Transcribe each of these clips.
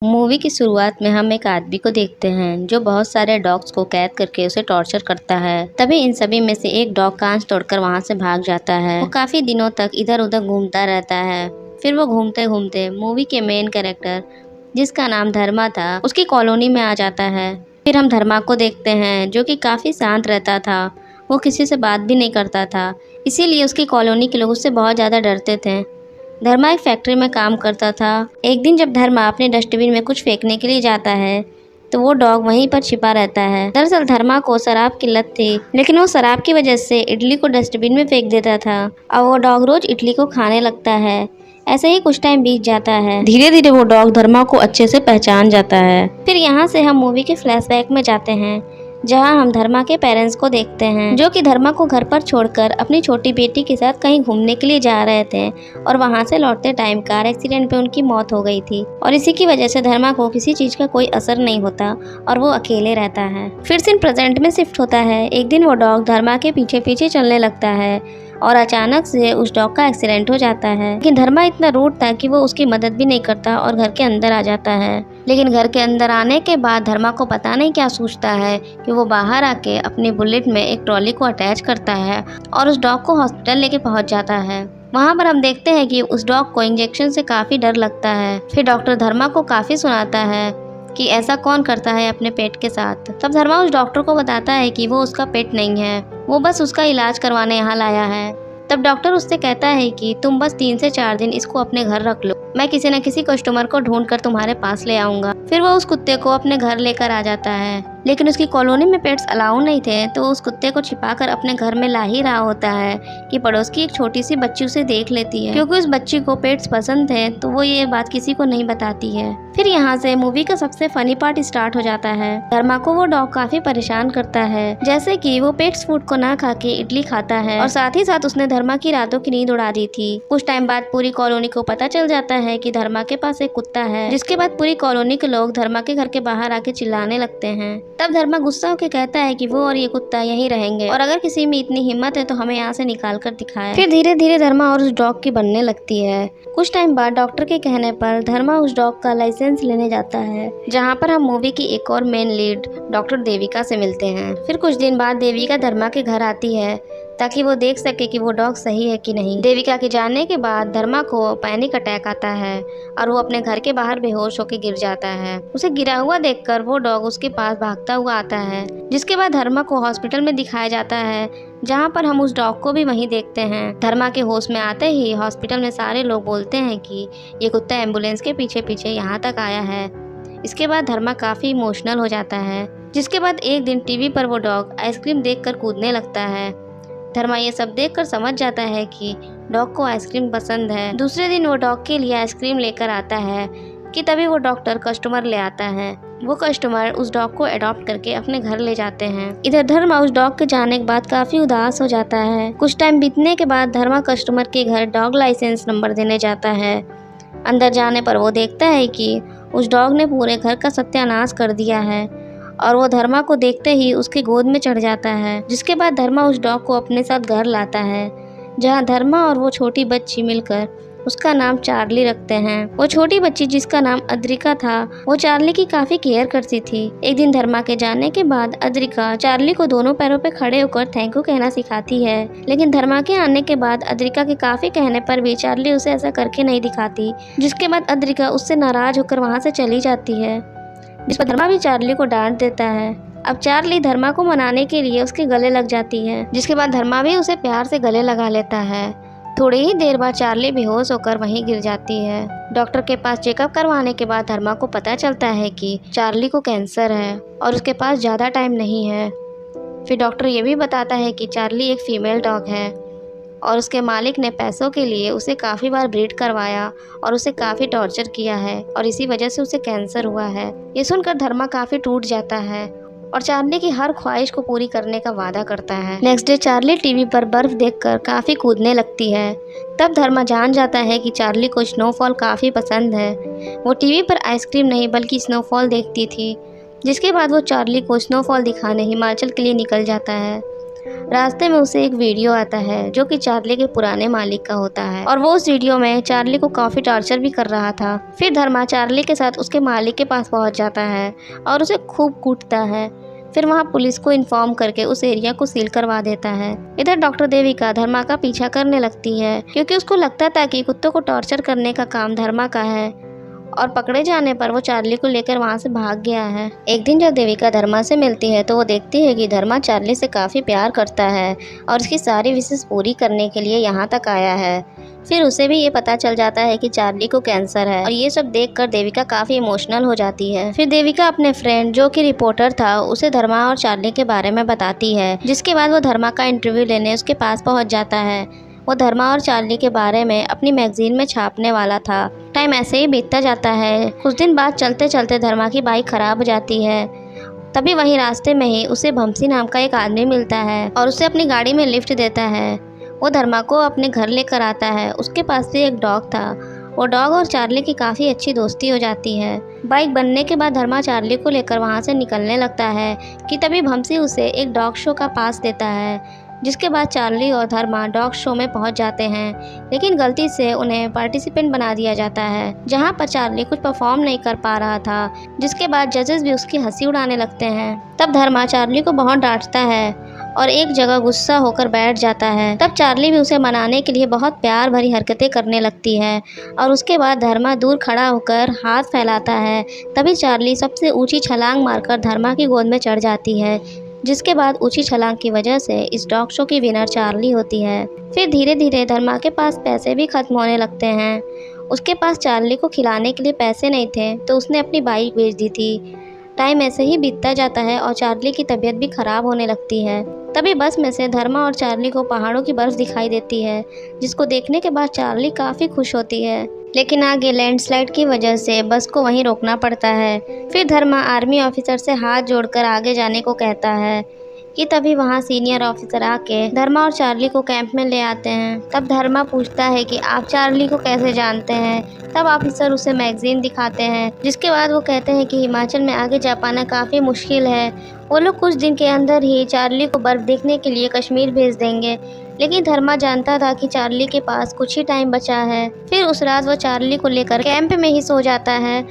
Movie की शुरुआत में हम एक आदमी को देखते हैं जो बहुत सारे डॉग्स को कैद करके उसे टॉर्चर करता है। तभी इन सभी में से एक डॉग कांच तोड़कर वहां से भाग जाता है। वो काफी दिनों तक इधर उधर घूमता रहता है। फिर वो घूमते घूमते मूवी के मेन कैरेक्टर, जिसका नाम धर्मा था, उसकी कॉलोनी में आ जाता है। फिर हम धर्मा को देखते हैं जो कि काफी शांत रहता था। वो किसी से बात भी नहीं करता था, इसीलिए उसकी कॉलोनी के लोग उससे बहुत ज्यादा डरते थे। धर्मा एक फैक्ट्री में काम करता था। एक दिन जब धर्मा अपने डस्टबिन में कुछ फेंकने के लिए जाता है तो वो डॉग वहीं पर छिपा रहता है। दरअसल धर्मा को शराब की लत थी, लेकिन वो शराब की वजह से इडली को डस्टबिन में फेंक देता था और वो डॉग रोज इडली को खाने लगता है। ऐसे ही कुछ टाइम बीत जाता है। धीरे धीरे वो डॉग धर्मा को अच्छे से पहचान जाता है। फिर यहाँ से हम मूवी के फ्लैशबैक में जाते हैं, जहां हम धर्मा के पेरेंट्स को देखते हैं जो कि धर्मा को घर पर छोड़कर अपनी छोटी बेटी के साथ कहीं घूमने के लिए जा रहे थे और वहां से लौटते टाइम कार एक्सीडेंट में उनकी मौत हो गई थी। और इसी की वजह से धर्मा को किसी चीज का कोई असर नहीं होता और वो अकेले रहता है। फिर सीन प्रेजेंट में शिफ्ट होता है। एक दिन वो डॉग धर्मा के पीछे पीछे चलने लगता है और अचानक से उस डॉग का एक्सीडेंट हो जाता है। लेकिन धर्मा इतना रूड था कि वो उसकी मदद भी नहीं करता और घर के अंदर आ जाता है। लेकिन घर के अंदर आने के बाद धर्मा को पता नहीं क्या सोचता है कि वो बाहर आके अपनी बुलेट में एक ट्रॉली को अटैच करता है और उस डॉग को हॉस्पिटल लेके पहुंच जाता है। वहां पर हम देखते हैं कि उस डॉग को इंजेक्शन से काफी डर लगता है। फिर डॉक्टर धर्मा को काफी सुनाता है कि ऐसा कौन करता है अपने पेट के साथ। तब धर्मा उस डॉक्टर को बताता है कि वो उसका पेट नहीं है, वो बस उसका इलाज करवाने यहाँ लाया है। तब डॉक्टर उससे कहता है कि तुम बस 3 से 4 दिन इसको अपने घर रख लो, मैं किसी न किसी कस्टमर को ढूंढ कर तुम्हारे पास ले आऊंगा। फिर वो उस कुत्ते को अपने घर लेकर आ जाता है, लेकिन उसकी कॉलोनी में पेट्स अलाउ नहीं थे, तो उस कुत्ते को छिपाकर अपने घर में ला ही रहा होता है कि पड़ोस की एक छोटी सी बच्ची उसे देख लेती है। क्योंकि उस बच्ची को पेट्स पसंद है तो वो ये बात किसी को नहीं बताती है। फिर यहाँ से मूवी का सबसे फनी पार्ट स्टार्ट हो जाता है। धर्मा को वो डॉग काफी परेशान करता है, जैसे कि वो पेट्स फूड को ना खा के इडली खाता है और साथ ही साथ उसने धर्मा की रातों की नींद उड़ा दी थी। कुछ टाइम बाद पूरी कॉलोनी को पता चल जाता है कि धर्मा के पास एक कुत्ता है, जिसके बाद पूरी कॉलोनी के लोग धर्मा के घर के बाहर आके चिल्लाने लगते हैं। तब धर्मा गुस्सा होकर कहता है कि वो और ये कुत्ता यहीं रहेंगे और अगर किसी में इतनी हिम्मत है तो हमें यहाँ से निकाल कर दिखाए। फिर धीरे धीरे धर्मा और उस डॉग की बनने लगती है। कुछ टाइम बाद डॉक्टर के कहने पर धर्मा उस डॉग का लाइसेंस लेने जाता है, जहाँ पर हम मूवी की एक और मेन लीड डॉक्टर देविका से मिलते हैं। फिर कुछ दिन बाद देविका धर्मा के घर आती है ताकि वो देख सके कि वो डॉग सही है कि नहीं। देविका के जाने के बाद धर्मा को पैनिक अटैक आता है और वो अपने घर के बाहर बेहोश होकर गिर जाता है। उसे गिरा हुआ देखकर वो डॉग उसके पास भागता हुआ आता है, जिसके बाद धर्मा को हॉस्पिटल में दिखाया जाता है, जहाँ पर हम उस डॉग को भी वहीं देखते हैं। धर्मा के होश में आते ही हॉस्पिटल में सारे लोग बोलते हैं कि ये कुत्ता एम्बुलेंस के पीछे पीछे यहाँ तक आया है। इसके बाद धर्मा काफी इमोशनल हो जाता है, जिसके बाद एक दिन टीवी पर वो डॉग आइसक्रीम देखकर कूदने लगता है। धर्मा ये सब देखकर समझ जाता है कि डॉग को आइसक्रीम पसंद है। दूसरे दिन वो डॉग के लिए आइसक्रीम लेकर आता है कि तभी वो डॉक्टर कस्टमर ले आता है। वो कस्टमर उस डॉग को अडॉप्ट करके अपने घर ले जाते हैं। इधर धर्मा उस डॉग के जाने के बाद काफी उदास हो जाता है। कुछ टाइम बीतने के बाद धर्मा कस्टमर के घर डॉग लाइसेंस नंबर देने जाता है। अंदर जाने पर वो देखता है कि उस डॉग ने पूरे घर का सत्यानाश कर दिया है और वो धर्मा को देखते ही उसकी गोद में चढ़ जाता है। जिसके बाद धर्मा उस डॉग को अपने साथ घर लाता है, जहाँ धर्मा और वो छोटी बच्ची मिलकर उसका नाम चार्ली रखते हैं। वो छोटी बच्ची, जिसका नाम अद्रिका था, वो चार्ली की काफी केयर करती थी। एक दिन धर्मा के जाने के बाद अद्रिका चार्ली को दोनों पैरों पे खड़े होकर थैंक यू कहना सिखाती है, लेकिन धर्मा के आने के बाद अद्रिका के काफी कहने पर भी चार्ली उसे ऐसा करके नहीं दिखाती। जिसके बाद अद्रिका उससे नाराज होकर वहाँ से चली जाती है, जिस पर धर्मा भी चार्ली को डांट देता है। अब चार्ली धर्मा को मनाने के लिए उसके गले लग जाती है, जिसके बाद धर्मा भी उसे प्यार से गले लगा लेता है। थोड़ी ही देर बाद चार्ली बेहोश होकर वहीं गिर जाती है। डॉक्टर के पास चेकअप करवाने के बाद धर्मा को पता चलता है कि चार्ली को कैंसर है और उसके पास ज़्यादा टाइम नहीं है। फिर डॉक्टर ये भी बताता है कि चार्ली एक फीमेल डॉग है और उसके मालिक ने पैसों के लिए उसे काफ़ी बार ब्रीड करवाया और उसे काफ़ी टॉर्चर किया है और इसी वजह से उसे कैंसर हुआ है। ये सुनकर धर्मा काफ़ी टूट जाता है और चार्ली की हर ख्वाहिश को पूरी करने का वादा करता है। नेक्स्ट डे चार्ली टीवी पर बर्फ देखकर काफ़ी कूदने लगती है। तब धर्मा जान जाता है कि चार्ली को स्नोफॉल काफ़ी पसंद है। वो टीवी पर आइसक्रीम नहीं बल्कि स्नोफॉल देखती थी। जिसके बाद वो चार्ली को स्नोफॉल दिखाने हिमाचल के लिए निकल जाता है। रास्ते में उसे एक वीडियो आता है जो कि चार्ली के पुराने मालिक का होता है और वो उस वीडियो में चार्ली को काफी टॉर्चर भी कर रहा था। फिर धर्मा चार्ली के साथ उसके मालिक के पास पहुंच जाता है और उसे खूब कूटता है। फिर वहां पुलिस को इन्फॉर्म करके उस एरिया को सील करवा देता है। इधर डॉक्टर देविका धर्मा का पीछा करने लगती है क्योंकि उसको लगता था कि कुत्तों को टॉर्चर करने का काम धर्मा का है और पकड़े जाने पर वो चार्ली को लेकर वहां से भाग गया है। एक दिन जब देविका धर्मा से मिलती है तो वो देखती है कि धर्मा चार्ली से काफी प्यार करता है और उसकी सारी विशेष पूरी करने के लिए यहाँ तक आया है। फिर उसे भी ये पता चल जाता है कि चार्ली को कैंसर है और ये सब देखकर देविका काफी इमोशनल हो जाती है। फिर देविका अपने फ्रेंड जो कि रिपोर्टर था उसे धर्मा और चार्ली के बारे में बताती है, जिसके बाद वो धर्मा का इंटरव्यू लेने उसके पास पहुंच जाता है। वो धर्मा और चार्ली के बारे में अपनी मैगजीन में छापने वाला था। टाइम ऐसे ही बीतता जाता है। कुछ दिन बाद चलते चलते धर्मा की बाइक खराब हो जाती है। तभी वहीं रास्ते में ही उसे भमसी नाम का एक आदमी मिलता है और उसे अपनी गाड़ी में लिफ्ट देता है। वो धर्मा को अपने घर लेकर आता है। उसके पास भी एक डॉग था। वो डॉग और चार्ली की काफ़ी अच्छी दोस्ती हो जाती है। बाइक बनने के बाद धर्मा चार्ली को लेकर वहाँ से निकलने लगता है कि तभी भमसी उसे एक डॉग शो का पास देता है, जिसके बाद चार्ली और धर्मा डॉग शो में पहुंच जाते हैं, लेकिन गलती से उन्हें पार्टिसिपेंट बना दिया जाता है, जहां पर चार्ली कुछ परफॉर्म नहीं कर पा रहा था, जिसके बाद जजेस भी उसकी हंसी उड़ाने लगते हैं। तब धर्मा चार्ली को बहुत डांटता है और एक जगह गुस्सा होकर बैठ जाता है। तब चार्ली भी उसे मनाने के लिए बहुत प्यार भरी हरकतें करने लगती है और उसके बाद धर्मा दूर खड़ा होकर हाथ फैलाता है। तभी चार्ली सबसे ऊंची छलांग मारकर धर्मा की गोद में चढ़ जाती है, जिसके बाद ऊंची छलांग की वजह से इस डॉग शो की विनर चार्ली होती है। फिर धीरे धीरे धर्मा के पास पैसे भी खत्म होने लगते हैं। उसके पास चार्ली को खिलाने के लिए पैसे नहीं थे तो उसने अपनी बाइक बेच दी थी। टाइम ऐसे ही बीतता जाता है और चार्ली की तबीयत भी खराब होने लगती है। तभी बस में से धर्मा और चार्ली को पहाड़ों की बर्फ दिखाई देती है, जिसको देखने के बाद चार्ली काफ़ी खुश होती है, लेकिन आगे लैंडस्लाइड की वजह से बस को वहीं रोकना पड़ता है। फिर धर्मा आर्मी ऑफिसर से हाथ जोड़कर आगे जाने को कहता है कि तभी वहाँ सीनियर ऑफिसर आके धर्मा और चार्ली को कैंप में ले आते हैं। तब धर्मा पूछता है कि आप चार्ली को कैसे जानते हैं। तब ऑफिसर उसे मैगजीन दिखाते हैं, जिसके बाद वो कहते हैं कि हिमाचल में आगे जा पाना काफ़ी मुश्किल है। वो लोग कुछ दिन के अंदर ही चार्ली को बर्फ़ देखने के लिए कश्मीर भेज देंगे, लेकिन धर्मा जानता था कि चार्ली के पास कुछ ही टाइम बचा है। फिर उस रात वो चार्ली को लेकर कैंप में ही सो जाता है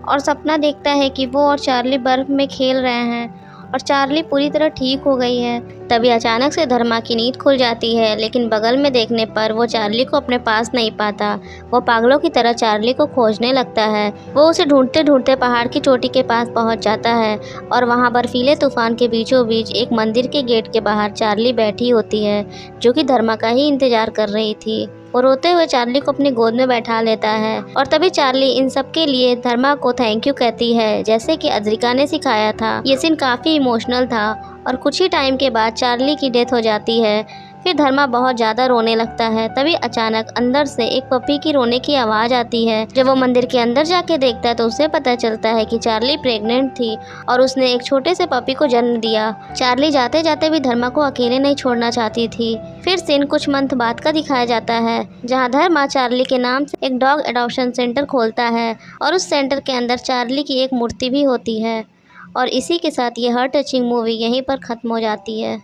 और सपना देखता है कि वो और चार्ली बर्फ़ में खेल रहे हैं और चार्ली पूरी तरह ठीक हो गई है। तभी अचानक से धर्मा की नींद खुल जाती है, लेकिन बगल में देखने पर वो चार्ली को अपने पास नहीं पाता। वो पागलों की तरह चार्ली को खोजने लगता है। वो उसे ढूंढते ढूंढते पहाड़ की चोटी के पास पहुंच जाता है और वहां बर्फीले तूफान के बीचों बीच एक मंदिर के गेट के बाहर चार्ली बैठी होती है, जो कि धर्मा का ही इंतजार कर रही थी। वो रोते हुए चार्ली को अपनी गोद में बैठा लेता है और तभी चार्ली इन सब के लिए धर्मा को थैंक यू कहती है, जैसे कि अद्रिका ने सिखाया था। ये सीन काफ़ी इमोशनल था और कुछ ही टाइम के बाद चार्ली की डेथ हो जाती है। फिर धर्मा बहुत ज़्यादा रोने लगता है। तभी अचानक अंदर से एक पपी की रोने की आवाज़ आती है। जब वो मंदिर के अंदर जाके देखता है तो उसे पता चलता है कि चार्ली प्रेग्नेंट थी और उसने एक छोटे से पपी को जन्म दिया। चार्ली जाते जाते भी धर्मा को अकेले नहीं छोड़ना चाहती थी। फिर सीन कुछ मंथ बाद का दिखाया जाता है, जहाँ धर्मा चार्ली के नाम से एक डॉग एडॉप्शन सेंटर खोलता है और उस सेंटर के अंदर चार्ली की एक मूर्ति भी होती है। और इसी के साथ ये हार्ट टचिंग मूवी यहीं पर ख़त्म हो जाती है।